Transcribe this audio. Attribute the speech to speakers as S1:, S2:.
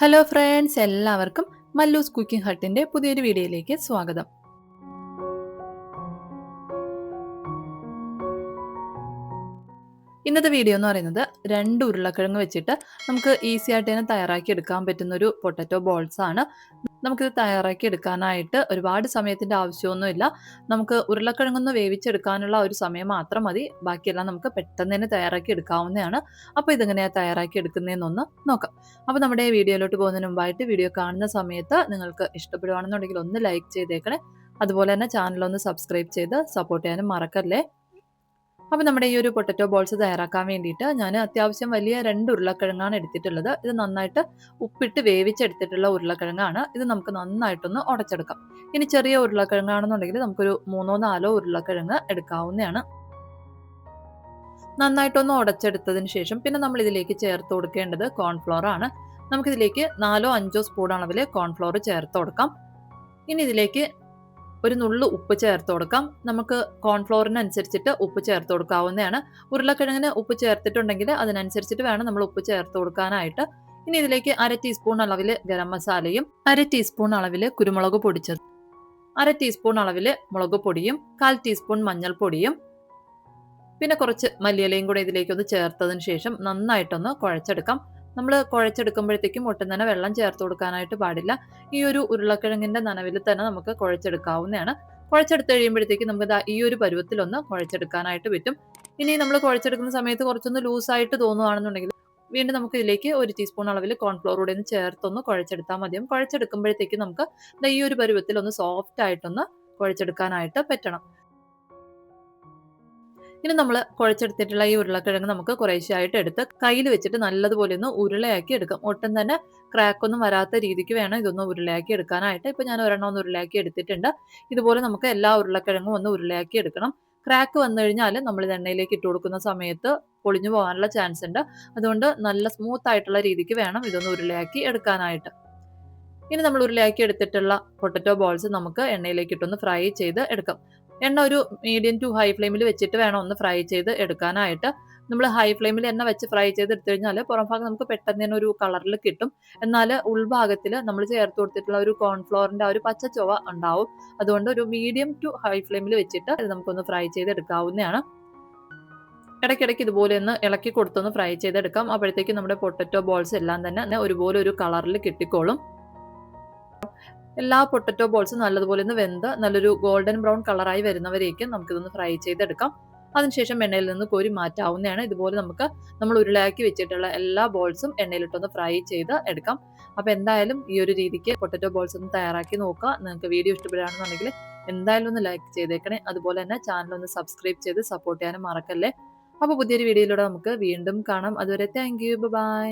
S1: Hello friends, എല്ലാവർക്കും Mallus cooking ഹട്ടിൻ്റെ പുതിയൊരു വീഡിയോയിലേക്ക് സ്വാഗതം. ഇന്നത്തെ വീഡിയോ എന്ന് പറയുന്നത് 2 ഉരുളക്കിഴങ്ങ് വെച്ചിട്ട് നമുക്ക് ഈസി ആയിട്ട് തന്നെ തയ്യാറാക്കി എടുക്കാൻ പറ്റുന്ന ഒരു പൊട്ടറ്റോ ബോൾസ് ആണ്. നമുക്കിത് തയ്യാറാക്കി എടുക്കാനായിട്ട് ഒരുപാട് സമയത്തിൻ്റെ ആവശ്യമൊന്നുമില്ല. നമുക്ക് ഉരുളക്കിഴങ്ങൊന്ന് വേവിച്ചെടുക്കാനുള്ള ഒരു സമയം മാത്രം മതി. ബാക്കിയെല്ലാം നമുക്ക് പെട്ടെന്ന് തന്നെ തയ്യാറാക്കി എടുക്കാവുന്നതാണ്. അപ്പോൾ ഇതെങ്ങനെയാണ് തയ്യാറാക്കി എടുക്കുന്നതെന്നൊന്ന് നോക്കാം. അപ്പോൾ നമ്മുടെ വീഡിയോയിലോട്ട് പോകുന്നതിന് മുമ്പായിട്ട് വീഡിയോ കാണുന്ന സമയത്ത് നിങ്ങൾക്ക് ഇഷ്ടപ്പെടുകയാണെന്നുണ്ടെങ്കിൽ ഒന്ന് ലൈക്ക് ചെയ്തേക്കണേ. അതുപോലെ തന്നെ ചാനലൊന്ന് സബ്സ്ക്രൈബ് ചെയ്ത് സപ്പോർട്ട് ചെയ്യാനും മറക്കല്ലേ. അപ്പോൾ നമ്മുടെ ഈ ഒരു പൊട്ടറ്റോ ബോൾസ് തയ്യാറാക്കാൻ വേണ്ടിയിട്ട് ഞാൻ അത്യാവശ്യം വലിയ 2 ഉരുളക്കിഴങ്ങാണ് എടുത്തിട്ടുള്ളത്. ഇത് നന്നായിട്ട് ഉപ്പിട്ട് വേവിച്ചെടുത്തിട്ടുള്ള ഉരുളക്കിഴങ്ങാണ്. ഇത് നമുക്ക് നന്നായിട്ടൊന്ന് ഉടച്ചെടുക്കാം. ഇനി ചെറിയ ഉരുളക്കിഴങ്ങാണെന്നുണ്ടെങ്കിൽ നമുക്കൊരു 3-4 ഉരുളക്കിഴങ്ങ് എടുക്കാവുന്നതാണ്. നന്നായിട്ടൊന്ന് ഉടച്ചെടുത്തതിന് ശേഷം പിന്നെ നമ്മൾ ഇതിലേക്ക് ചേർത്ത് കൊടുക്കേണ്ടത് കോൺഫ്ലോർ ആണ്. നമുക്കിതിലേക്ക് 4-5 സ്പൂൺ അളവിൽ കോൺഫ്ലോർ ചേർത്ത് കൊടുക്കാം. ഇനി ഇതിലേക്ക് ഒരു നുള്ളു ഉപ്പ് ചേർത്ത് കൊടുക്കാം. നമുക്ക് കോൺഫ്ലോറിനനുസരിച്ചിട്ട് ഉപ്പ് ചേർത്ത് കൊടുക്കാവുന്നതാണ്. ഉരുളക്കിഴങ്ങിന് ഉപ്പ് ചേർത്തിട്ടുണ്ടെങ്കിൽ അതിനനുസരിച്ചിട്ട് വേണം നമ്മൾ ഉപ്പ് ചേർത്ത് കൊടുക്കാനായിട്ട്. ഇനി ഇതിലേക്ക് 1/2 ടീസ്പൂൺ അളവിൽ ഗരം മസാലയും 1/2 ടീസ്പൂൺ അളവിൽ കുരുമുളക് പൊടിച്ചത്, 1/2 ടീസ്പൂൺ അളവിൽ മുളക് പൊടിയും 1/4 ടീസ്പൂൺ മഞ്ഞൾപ്പൊടിയും പിന്നെ കുറച്ച് മല്ലിയിലയും കൂടെ ഇതിലേക്കൊന്ന് ചേർത്തതിന് ശേഷം നന്നായിട്ടൊന്ന് കുഴച്ചെടുക്കാം. നമ്മൾ കുഴച്ചെടുക്കുമ്പോഴത്തേക്കും ഒട്ടും തന്നെ വെള്ളം ചേർത്ത് കൊടുക്കാനായിട്ട് പാടില്ല. ഈ ഒരു ഉരുളക്കിഴങ്ങിൻ്റെ നനവിൽ തന്നെ നമുക്ക് കുഴച്ചെടുക്കാവുന്നതാണ്. കുഴച്ചെടുത്ത് കഴിയുമ്പോഴത്തേക്കും നമുക്ക് ഈ ഒരു പരുവത്തിലൊന്ന് കുഴച്ചെടുക്കാനായിട്ട് പറ്റും. ഇനി നമ്മൾ കുഴച്ചെടുക്കുന്ന സമയത്ത് കുറച്ചൊന്ന് ലൂസായിട്ട് തോന്നുകയാണെന്നുണ്ടെങ്കിൽ വീണ്ടും നമുക്ക് ഇതിലേക്ക് 1 ടീസ്പൂൺ അളവിൽ കോൺഫ്ലോർ കൂടെ ഒന്ന് ചേർത്തൊന്ന് കുഴച്ചെടുത്താൽ മതിയും. കുഴച്ചെടുക്കുമ്പോഴത്തേക്കും നമുക്ക് ഈ ഒരു പരുവത്തിൽ ഒന്ന് സോഫ്റ്റ് ആയിട്ടൊന്ന് കുഴച്ചെടുക്കാനായിട്ട് പറ്റണം. ഇനി നമ്മൾ കുഴച്ചെടുത്തിട്ടുള്ള ഈ ഉരുളക്കിഴങ്ങ് നമുക്ക് കുറേശ്ശെയായിട്ട് എടുത്ത് കയ്യിൽ വെച്ചിട്ട് നല്ലതുപോലെ ഒന്ന് ഉരുളയാക്കി എടുക്കാം. ഒട്ടും തന്നെ ക്രാക്കൊന്നും വരാത്ത രീതിക്ക് വേണം ഇതൊന്ന് ഉരുളയാക്കി എടുക്കാനായിട്ട്. ഇപ്പോൾ ഞാൻ ഒരെണ്ണം ഒന്ന് ഉരുളയാക്കി എടുത്തിട്ടുണ്ട്. ഇതുപോലെ നമുക്ക് എല്ലാ ഉരുളക്കിഴങ്ങും ഒന്ന് ഉരുളയാക്കി എടുക്കണം. ക്രാക്ക് വന്നു കഴിഞ്ഞാൽ നമ്മൾ ഇത് എണ്ണയിലേക്ക് ഇട്ട് കൊടുക്കുന്ന സമയത്ത് പൊളിഞ്ഞു പോകാനുള്ള ചാൻസ് ഉണ്ട്. അതുകൊണ്ട് നല്ല സ്മൂത്ത് ആയിട്ടുള്ള രീതിക്ക് വേണം ഇതൊന്ന് ഉരുളയാക്കി എടുക്കാനായിട്ട്. ഇനി നമ്മൾ ഉരുളയാക്കി എടുത്തിട്ടുള്ള പൊട്ടറ്റോ ബോൾസ് നമുക്ക് എണ്ണയിലേക്ക് ഇട്ടൊന്ന് ഫ്രൈ ചെയ്ത് എടുക്കാം. എണ്ണ ഒരു മീഡിയം ടു ഹൈ ഫ്ലെയിമിൽ വെച്ചിട്ട് വേണം ഒന്ന് ഫ്രൈ ചെയ്ത് എടുക്കാനായിട്ട്. നമ്മൾ ഹൈ ഫ്ലെയിമിൽ എണ്ണ വെച്ച് ഫ്രൈ ചെയ്ത് എടുത്തു കഴിഞ്ഞാൽ പുറം ഭാഗം നമുക്ക് പെട്ടെന്ന് തന്നെ ഒരു കളറിൽ കിട്ടും. എന്നാൽ ഉൾഭാഗത്തിൽ നമ്മൾ ചേർത്ത് കൊടുത്തിട്ടുള്ള ഒരു കോൺഫ്ലോറിൻ്റെ ആ ഒരു പച്ച ചുവ ഉണ്ടാവും. അതുകൊണ്ട് ഒരു മീഡിയം ടു ഹൈ ഫ്ലെയിമിൽ വെച്ചിട്ട് ഇത് നമുക്കൊന്ന് ഫ്രൈ ചെയ്ത് എടുക്കാവുന്നതാണ്. ഇടയ്ക്കിടയ്ക്ക് ഇതുപോലെ ഒന്ന് ഇളക്കി കൊടുത്തൊന്ന് ഫ്രൈ ചെയ്തെടുക്കാം. അപ്പോഴത്തേക്കും നമ്മുടെ പൊട്ടറ്റോ ബോൾസ് എല്ലാം തന്നെ ഒരുപോലെ ഒരു കളറിൽ കിട്ടിക്കോളും. എല്ലാ പൊട്ടറ്റോ ബോൾസും നല്ലതുപോലെ ഒന്ന് വെന്ത് നല്ലൊരു ഗോൾഡൻ ബ്രൗൺ കളറായി വരുന്നവരേക്കും നമുക്കിതൊന്ന് ഫ്രൈ ചെയ്തെടുക്കാം. അതിനുശേഷം എണ്ണയിൽ നിന്ന് കോരി മാറ്റാവുന്നതാണ്. ഇതുപോലെ നമുക്ക് നമ്മൾ ഉരുളയാക്കി വെച്ചിട്ടുള്ള എല്ലാ ബോൾസും എണ്ണയിലിട്ടൊന്ന് ഫ്രൈ ചെയ്ത് എടുക്കാം. അപ്പോൾ എന്തായാലും ഈ ഒരു രീതിക്ക് പൊട്ടറ്റോ ബോൾസ് ഒന്ന് തയ്യാറാക്കി നോക്കുക. നിങ്ങൾക്ക് വീഡിയോ ഇഷ്ടപ്പെടുകയാണെന്നുണ്ടെങ്കിൽ എന്തായാലും ഒന്ന് ലൈക്ക് ചെയ്തേക്കണേ. അതുപോലെ തന്നെ ചാനൽ ഒന്ന് സബ്സ്ക്രൈബ് ചെയ്ത് സപ്പോർട്ട് ചെയ്യാനും മറക്കല്ലേ. അപ്പോൾ പുതിയൊരു വീഡിയോയിലൂടെ നമുക്ക് വീണ്ടും കാണാം. അതുവരെ താങ്ക് യു, ബൈ.